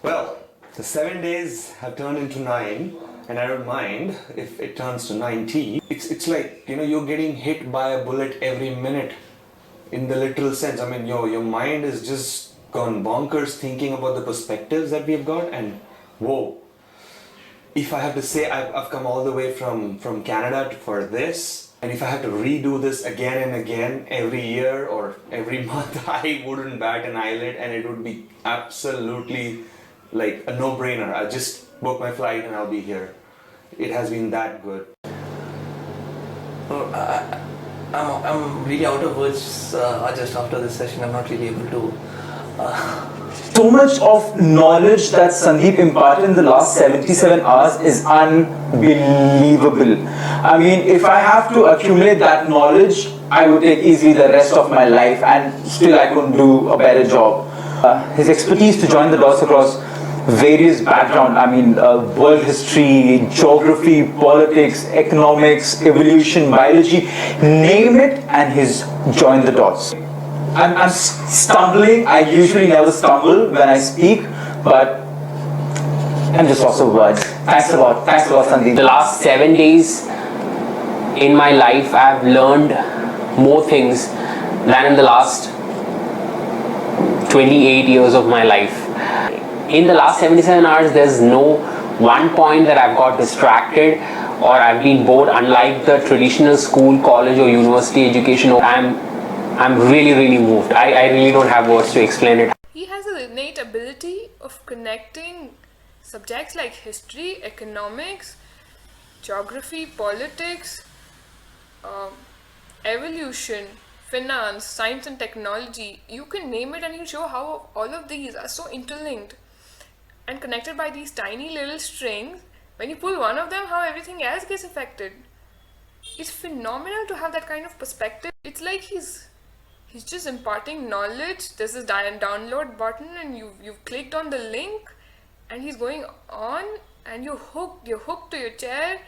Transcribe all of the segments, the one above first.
Well, the 7 days have turned into 9, and I don't mind if it turns to 90. It's like, you're getting hit by a bullet every minute in the literal sense. I mean, your mind is just gone bonkers thinking about the perspectives that we've got, and whoa. If I have to say, I've come all the way from Canada for this, and if I have to redo this again and again every year or every month, I wouldn't bat an eyelid, and it would be absolutely like a no-brainer. I just book my flight and I'll be here. It has been that good. I'm really out of words just after this session. I'm not really able to. So much of knowledge that Sandeep imparted in the last 77 hours is unbelievable. I mean, if I have to accumulate that knowledge, I would take easily the rest of my life and still I couldn't do a better job. His expertise to join the dots across various backgrounds, I mean, world history, geography, politics, economics, evolution, biology, name it, and he's joined the dots. I'm stumbling. I usually never stumble when I speak, but I'm just lost of words. Thanks a lot, Sandeep. The last 7 days in my life, I've learned more things than in the last 28 years of my life. In the last 77 hours, there's no one point that I've got distracted or I've been bored, unlike the traditional school, college or university education. I'm really moved. I really don't have words to explain it. He has an innate ability of connecting subjects like history, economics, geography, politics, evolution, finance, science and technology. You can name it and he'll show how all of these are so interlinked and connected by these tiny little strings. When you pull one of them, how everything else gets affected. It's phenomenal to have that kind of perspective. It's like he's just imparting knowledge. There's this download button and you've clicked on the link and he's going on and you're hooked to your chair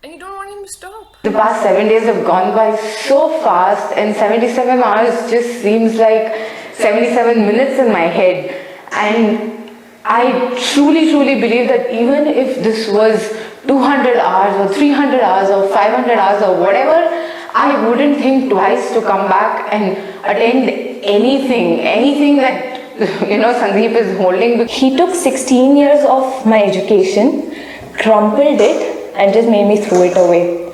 and you don't want him to stop. The past 7 days have gone by so fast and 77 hours just seems like 77 minutes in my head. And I truly believe that even if this was 200 hours or 300 hours or 500 hours or whatever, I wouldn't think twice to come back and attend anything that Sandeep is holding. He took 16 years of my education, crumpled it and just made me throw it away.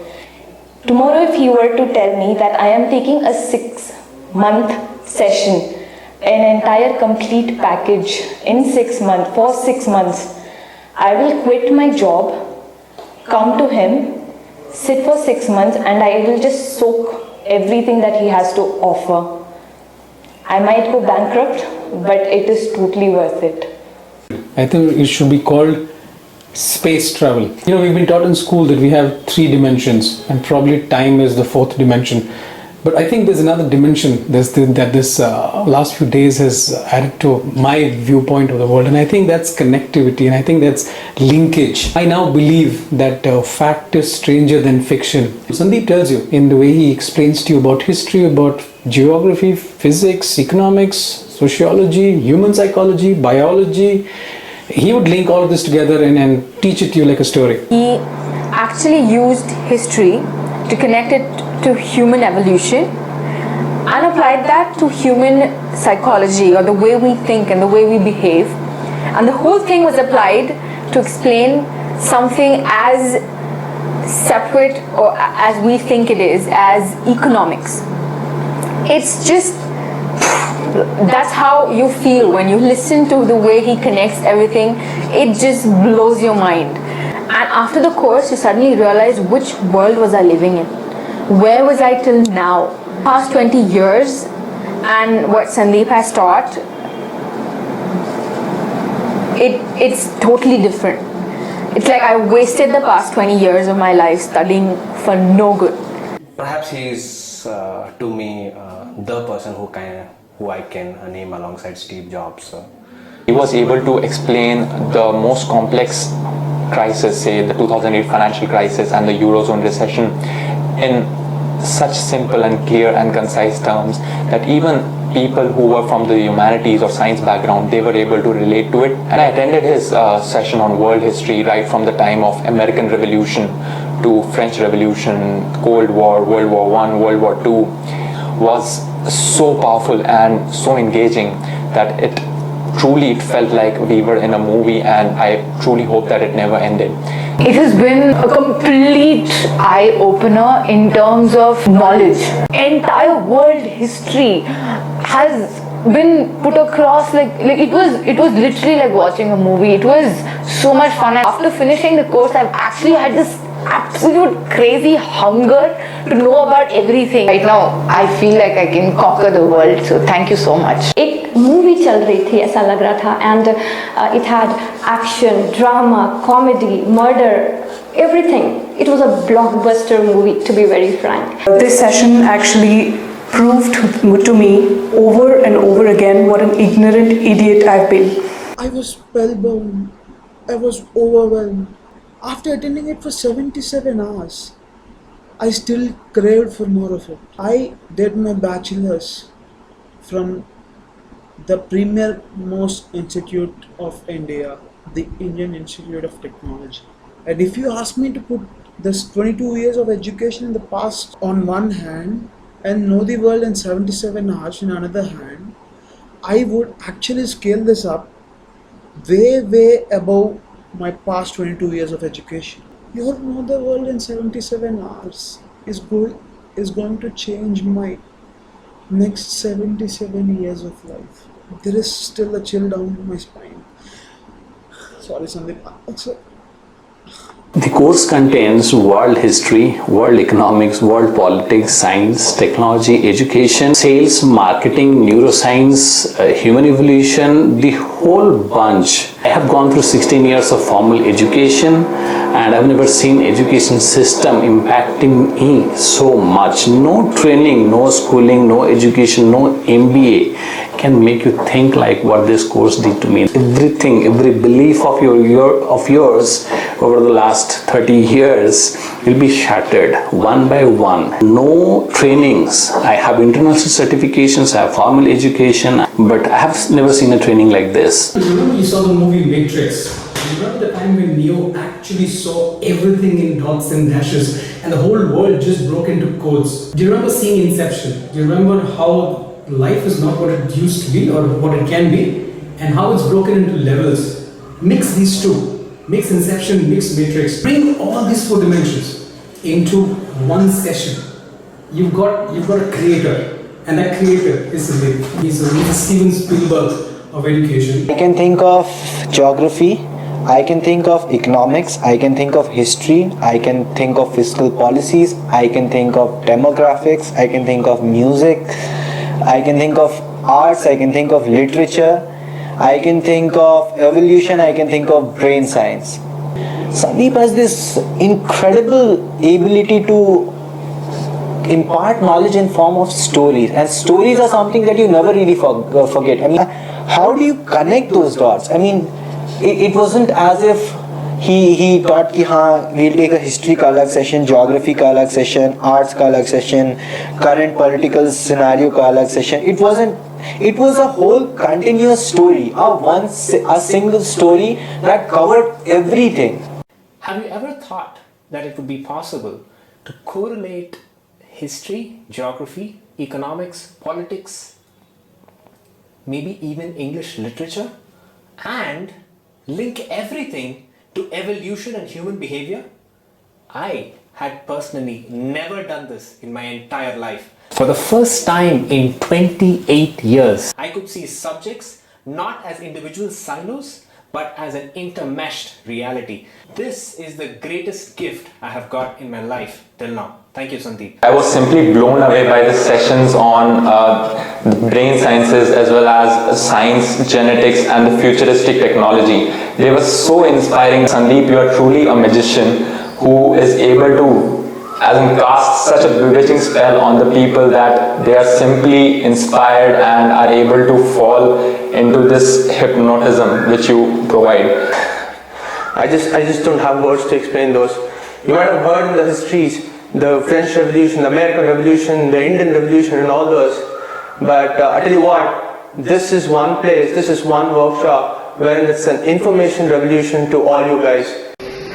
Tomorrow if he were to tell me that I am taking a 6-month session, an entire complete package in 6 months, for 6 months, I will quit my job, come to him, sit for 6 months and I will just soak everything that he has to offer. I might go bankrupt, but it is totally worth it. I think it should be called space travel. We've been taught in school that we have 3 dimensions and probably time is the 4th dimension. But I think there's another dimension that this last few days has added to my viewpoint of the world, and I think that's connectivity, and I think that's linkage. I now believe that fact is stranger than fiction. Sandeep tells you in the way he explains to you about history, about geography, physics, economics, sociology, human psychology, biology. He would link all of this together and teach it to you like a story. He actually used history to connect it to human evolution and applied that to human psychology or the way we think and the way we behave, and the whole thing was applied to explain something as separate or as we think it is as economics. It's just, that's how you feel when you listen to the way he connects everything. It just blows your mind. And after the course, you suddenly realize which world was I living in? Where was I till now? Past 20 years and what Sandeep has taught, it's totally different. It's like I wasted the past 20 years of my life studying for no good. Perhaps he's to me the person who I can name alongside Steve Jobs. He was able to explain the most complex crisis, say the 2008 financial crisis and the Eurozone recession, in such simple and clear and concise terms that even people who were from the humanities or science background, they were able to relate to it. And I attended his session on world history right from the time of American Revolution to French Revolution, Cold War, World War I, World War II, was so powerful and so engaging that it felt like we were in a movie, and I truly hope that it never ended. It has been a complete eye-opener in terms of knowledge. Entire world history has been put across like it was literally like watching a movie. It was so much fun, and after finishing the course I've actually had this absolute crazy hunger to know about everything. Right now I feel like I can conquer the world, so thank you so much. एक movie चल रही थी ऐसा लग रहा था, and it had action, drama, comedy, murder, everything. It was a blockbuster movie, to be very frank. This session actually proved to me over and over again what an ignorant idiot I've been. I was spellbound. I was overwhelmed. After attending it for 77 hours, I still craved for more of it. I did my bachelor's from the premier most institute of India, the Indian Institute of Technology. And if you ask me to put this 22 years of education in the past on one hand and know the world in 77 hours in another hand, I would actually scale this up way above my past 22 years of education. Your know the world in 77 hours is going to change my next 77 years of life. There is still a chill down my spine. Sorry, Sandeep. The course contains world history, world economics, world politics, science, technology, education, sales, marketing, neuroscience, human evolution, the whole bunch. I have gone through 16 years of formal education, and I've never seen education system impacting me so much. No training, no schooling, no education, no MBA can make you think like what this course did to me. Everything, every belief of yours over the last 30 years will be shattered one by one. No trainings. I have international certifications, I have formal education, but I have never seen a training like this. Remember you saw the movie Matrix? Remember the time when Neo actually saw everything in dots and dashes and the whole world just broke into codes? Do you remember seeing Inception? Do you remember how life is not what it used to be or what it can be, and how it's broken into levels? Mix these two. Mix Inception, mix Matrix. Bring all these four dimensions into one session. You've got a creator, and that creator is Sandeep. He's a Steven Spielberg of education. I can think of geography, I can think of economics, I can think of history, I can think of fiscal policies, I can think of demographics, I can think of music, I can think of arts, I can think of literature, I can think of evolution, I can think of brain science. Sandeep has this incredible ability to impart knowledge in form of stories, and stories are something that you never really forget. I mean, how do you connect those dots? I mean, it wasn't as if he taught कि हाँ we'll take a history का अलग session, geography का अलग session, arts का अलग session, current political scenario का अलग session. It wasn't. It was a whole continuous story, a single story that covered everything. Have you ever thought that it would be possible to correlate history, geography, economics, politics, maybe even English literature, and link everything to evolution and human behavior? I had personally never done this in my entire life. For the first time in 28 years, I could see subjects not as individual silos, but as an intermeshed reality. This is the greatest gift I have got in my life till now. Thank you, Sandeep. I was simply blown away by the sessions on the brain sciences as well as science, genetics and the futuristic technology. They were so inspiring. Sandeep, you are truly a magician who is able to cast such a bewitching spell on the people that they are simply inspired and are able to fall into this hypnotism which you provide. I just don't have words to explain those. You might have heard in the histories the French Revolution, the American Revolution, the Indian Revolution and all those. But I tell you what, this is one place, this is one workshop wherein it's an information revolution to all you guys.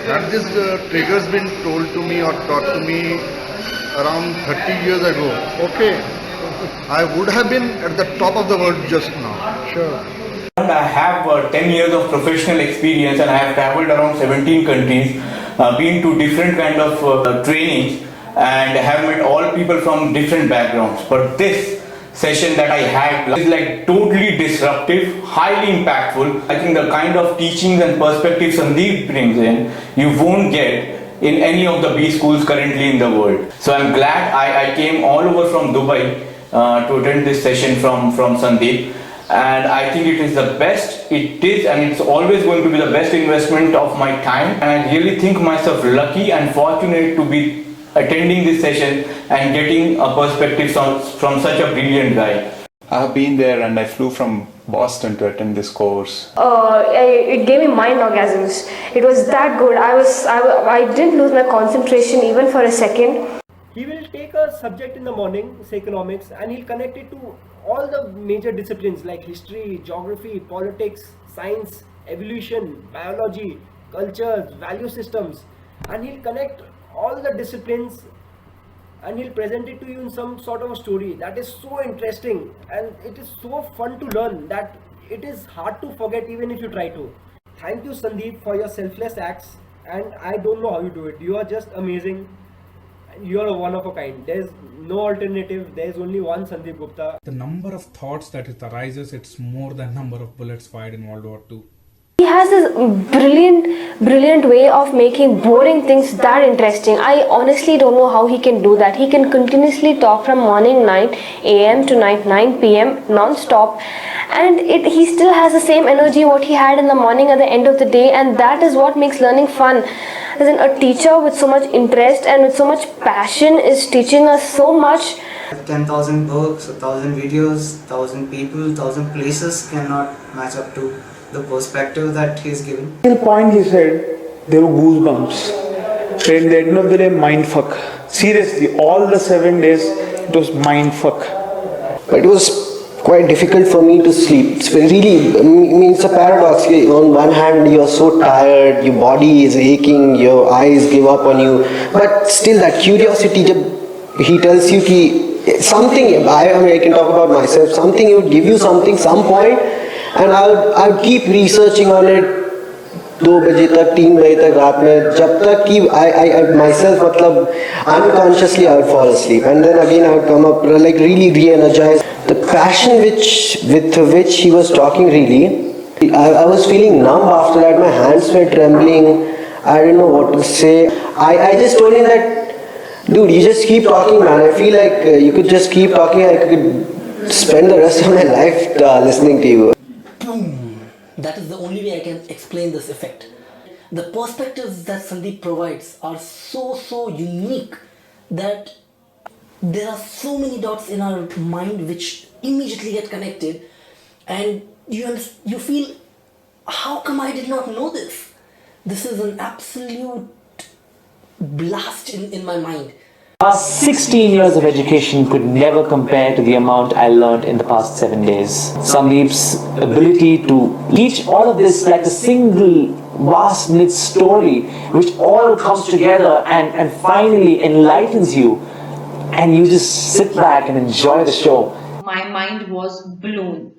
Had this triggers been told to me or taught to me around 30 years ago, okay, I would have been at the top of the world just now. Sure. I have 10 years of professional experience and I have traveled around 17 countries, been to different kind of trainings and have met all people from different backgrounds. But this session that I had is like totally disruptive, highly impactful. I think the kind of teachings and perspectives Sandeep brings in, you won't get in any of the B schools currently in the world. So I'm glad I came all over from Dubai to attend this session from Sandeep. And I think it is the best, it is and it's always going to be the best investment of my time. And I really think myself lucky and fortunate to be attending this session and getting a perspective from such a brilliant guy. I have been there and I flew from Boston to attend this course. It gave me mind orgasms. It was that good. I didn't lose my concentration even for a second. He will take a subject in the morning, say economics, and he'll connect it to all the major disciplines like history, geography, politics, science, evolution, biology, cultures, value systems, and he'll connect all the disciplines and he'll present it to you in some sort of a story that is so interesting and it is so fun to learn that it is hard to forget even if you try to. Thank you, Sandeep, for your selfless acts, and I don't know how you do it. You are just amazing. You are a one of a kind. There's no alternative. There's only one Sandeep Gupta. The number of thoughts that it arises, it's more than number of bullets fired in World War II. He has this brilliant way of making boring things that interesting. I honestly don't know how he can do that. He can continuously talk from morning 9 a.m. to night 9 p.m. non-stop, and he still has the same energy what he had in the morning at the end of the day, and that is what makes learning fun. As in, a teacher with so much interest and with so much passion is teaching us so much. 10,000 books, 1,000 videos, 1,000 people, 1,000 places cannot match up to the perspective that he is giving. Till point he said, there were goosebumps. At the end of the day, mind fuck. Seriously, all the 7 days, it was mind fuck. It was quite difficult for me to sleep. It's really, I mean, it's a paradox. On one hand, you're so tired, your body is aching, your eyes give up on you, but still that curiosity, he tells you something, I can talk about myself, something, he would give you something, some point, and I would keep researching on it 2 बजे तक 3 बजे तक रात में जब तक कि I myself मतलब unconsciously I would fall asleep, and then again I would come up like really re-energized. The passion with which he was talking, really, I was feeling numb after that. My hands were trembling. I didn't know what to say. I just told him that, dude, you just keep talking, man. I feel like you could just keep talking. I could spend the rest of my life listening to you. That is the only way I can explain this effect. The perspectives that Sandeep provides are so unique that there are so many dots in our mind which immediately get connected, and you feel, how come I did not know this? This is an absolute blast in my mind. Past 16 years of education could never compare to the amount I learned in the past 7 days. Sandeep's ability to teach all of this like a single vast knit story which all comes together and finally enlightens you, and you just sit back and enjoy the show. My mind was blown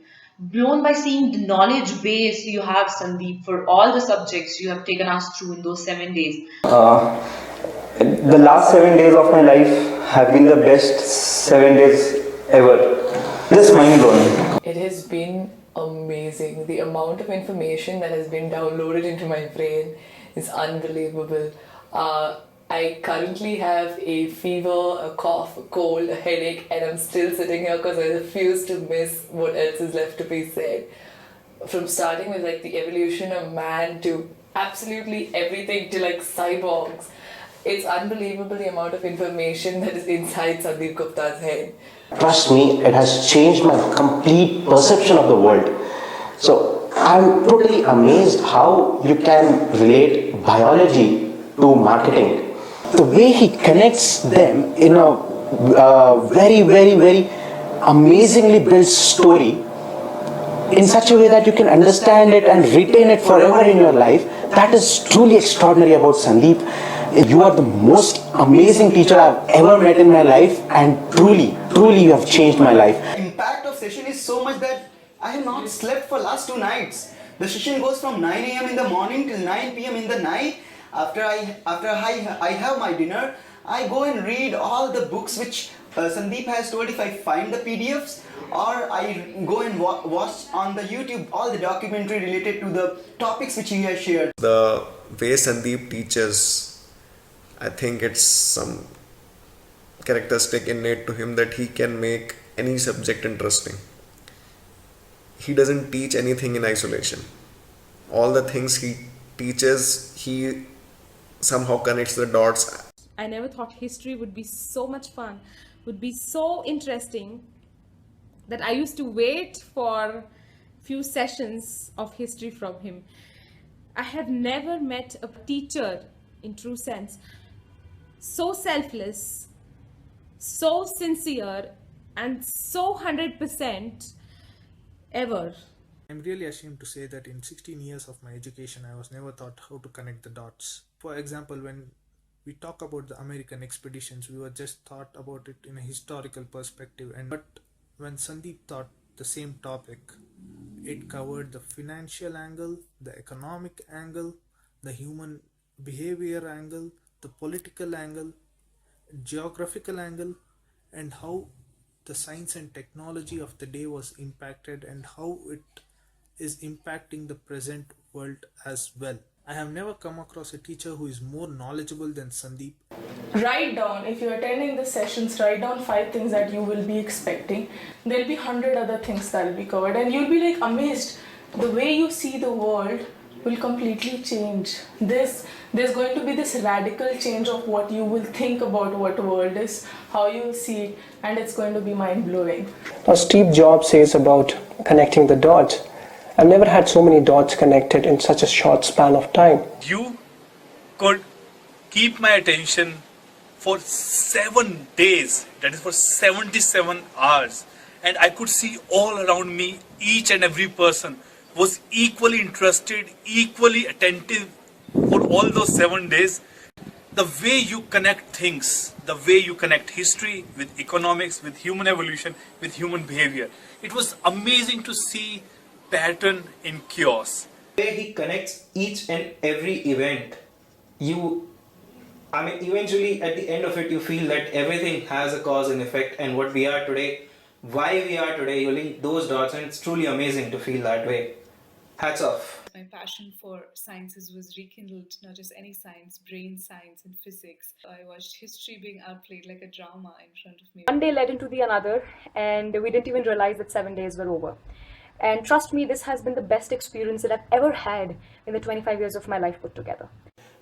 by seeing the knowledge base you have, Sandeep, for all the subjects you have taken us through in those 7 days. The last 7 days of my life have been the best 7 days ever. Just mind blowing. It has been amazing. The amount of information that has been downloaded into my brain is unbelievable. I currently have a fever, a cough, a cold, a headache, and I'm still sitting here because I refuse to miss what else is left to be said. From starting with like the evolution of man to absolutely everything to like cyborgs. It's unbelievable the amount of information that is inside Sandeep Gupta's head. Trust me, it has changed my complete perception of the world. So I'm totally amazed how you can relate biology to marketing. the way he connects them in a very, very, very amazingly built story in such a way that you can understand it and retain it forever in your life, that is truly extraordinary about Sandeep. You are the most amazing teacher I've ever met in my life, and truly, truly you have changed my life. Impact of session is so much that I have not slept for last 2 nights. The session goes from 9 a.m. in the morning till 9 p.m. in the night. After I have my dinner, I go and read all the books which Sandeep has told. If I find the PDFs, or I go and watch on the YouTube all the documentary related to the topics which he has shared. The way Sandeep teaches, I think it's some characteristic innate to him that he can make any subject interesting. He doesn't teach anything in isolation. All the things he teaches, he somehow connects the dots. I never thought history would be so much fun, would be so interesting, that I used to wait for few sessions of history from him. I have never met a teacher in true sense so selfless, so sincere, and so 100% ever. I'm really ashamed to say that in 16 years of my education, I was never taught how to connect the dots. For example, when we talk about the American expeditions, we were just taught about it in a historical perspective. But when Sandeep taught the same topic, it covered the financial angle, the economic angle, the human behavior angle, the political angle, geographical angle, and how the science and technology of the day was impacted and how it is impacting the present world as well. I have never come across a teacher who is more knowledgeable than Sandeep. Write down, if you're attending the sessions, write down 5 things that you will be expecting. There'll be 100 other things that will be covered, and you'll be like amazed. The way you see the world will completely change. There's going to be this radical change of what you will think about what world is, how you will see it, and it's going to be mind-blowing. Now Steve Jobs says about connecting the dots. I've never had so many dots connected in such a short span of time. You could keep my attention for 7 days, that is for 77 hours, and I could see all around me, each and every person was equally interested, equally attentive for all those 7 days. The way you connect things, the way you connect history with economics, with human evolution, with human behavior, it was amazing to see pattern in chaos. The way he connects each and every event, eventually at the end of it, you feel that everything has a cause and effect, and what we are today, why we are today, you link those dots, and it's truly amazing to feel that way. Hats off. My passion for sciences was rekindled, not just any science, brain science and physics. I watched history being outplayed like a drama in front of me. One day led into the another, and we didn't even realize that 7 days were over. And trust me, this has been the best experience that I've ever had in the 25 years of my life put together.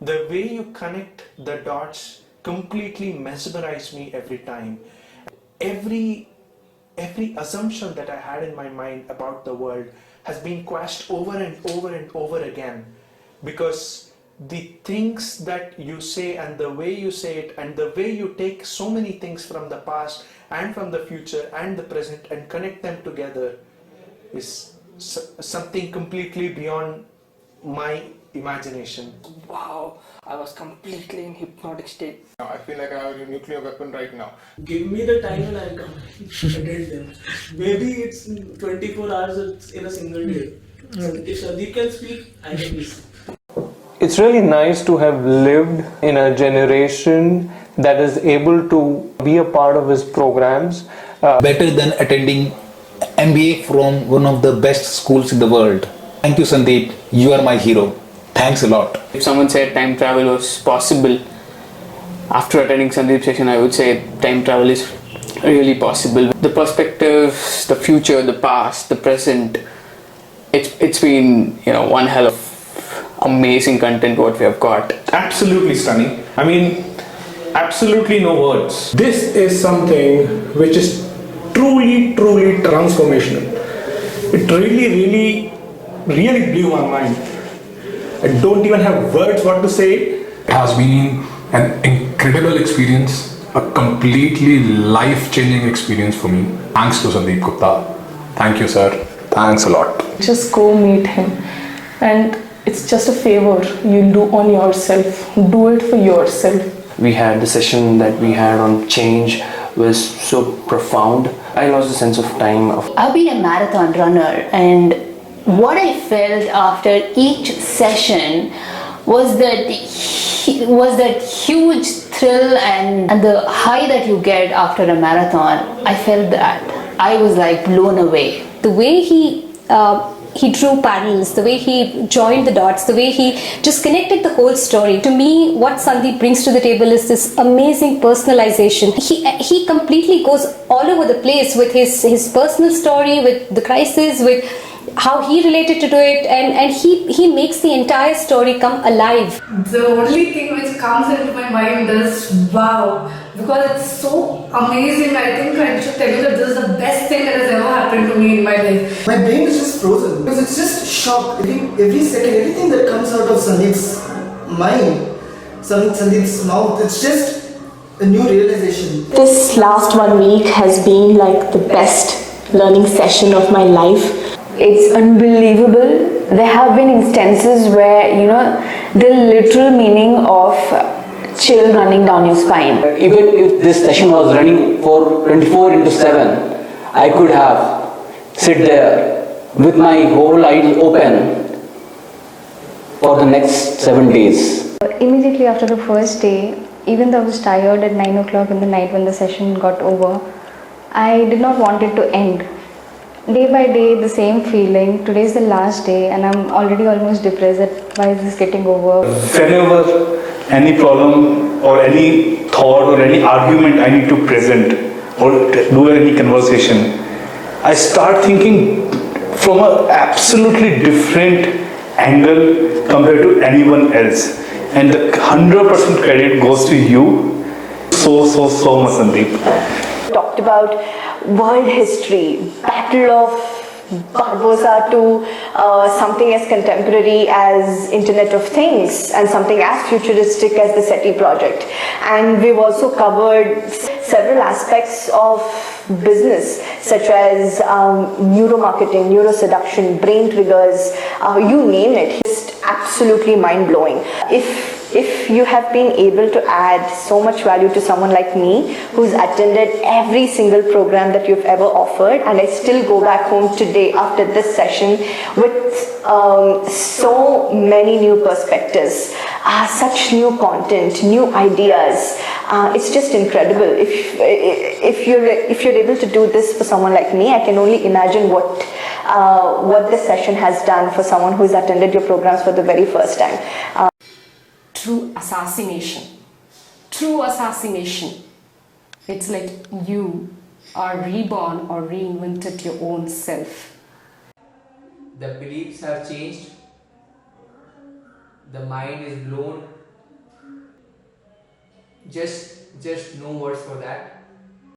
The way you connect the dots completely mesmerized me every time. Every assumption that I had in my mind about the world has been quashed over and over and over again, because the things that you say and the way you say it and the way you take so many things from the past and from the future and the present and connect them together is something completely beyond my imagination. Wow, I was completely in hypnotic state. I feel like I have a nuclear weapon right now. Give me the time and I'll come attend them. Maybe it's 24 hours in a single day. If Sandeep can speak, I can listen. It's really nice to have lived in a generation that is able to be a part of his programs. Better than attending MBA from one of the best schools in the world. Thank you, Sandeep. You are my hero. Thanks a lot. If someone said time travel was possible, after attending Sandeep's session, I would say time travel is really possible. The perspectives, the future, the past, the present, it's been, one hell of amazing content what we have got. Absolutely stunning. I mean, absolutely no words. This is something which is truly transformational. It really blew my mind. I don't even have words what to say. It has been an incredible experience, a completely life-changing experience for me. Thanks to Sandeep Gupta. Thank you, sir. Thanks a lot. Just go meet him, and it's just a favor you'll do on yourself. Do it for yourself. We had the session that we had on change was so profound. I lost the sense of time. I've been a marathon runner, and what I felt after each session was that huge thrill and the high that you get after a marathon. I felt that. I was like blown away. The way he drew parallels, the way he joined the dots, the way he just connected the whole story. To me, what Sandeep brings to the table is this amazing personalization. He completely goes all over the place with his personal story, with the crisis, with how he related to it, and he makes the entire story come alive. The only thing which comes into my mind is wow, because it's so amazing. I think I should tell you that this is the best thing that has ever happened to me in my life. My brain is just frozen because it's just shocked. Every second, everything that comes out of Sandeep's mind, Sandeep's mouth, it's just a new realization. This last 1 week has been like the best learning session of my life. It's unbelievable. There have been instances where, the literal meaning of chill running down your spine. Even if this session was running for 24/7, I could have sit there with my whole eyes open for the next 7 days. Immediately after the first day, even though I was tired at 9 o'clock in the night when the session got over, I did not want it to end. Day by day, the same feeling. Today is the last day and I'm already almost depressed that why is this getting over? Whenever any problem or any thought or any argument I need to present or do any conversation, I start thinking from an absolutely different angle compared to anyone else. And the 100% credit goes to you. So much, Sandeep. Talked about world history, battle of Barbarossa to something as contemporary as Internet of Things and something as futuristic as the SETI project. And we've also covered several aspects of business such as neuromarketing, neuroseduction, brain triggers, you name it. Just absolutely mind-blowing. If you have been able to add so much value to someone like me who's attended every single program that you've ever offered, and I still go back home today after this session with so many new perspectives, such new content, new ideas, it's just incredible. If you're able to do this for someone like me, I can only imagine what this session has done for someone who's attended your programs for the very first time. True assassination. True assassination. It's like you are reborn or reinvented your own self. The beliefs have changed. The mind is blown. Just no words for that.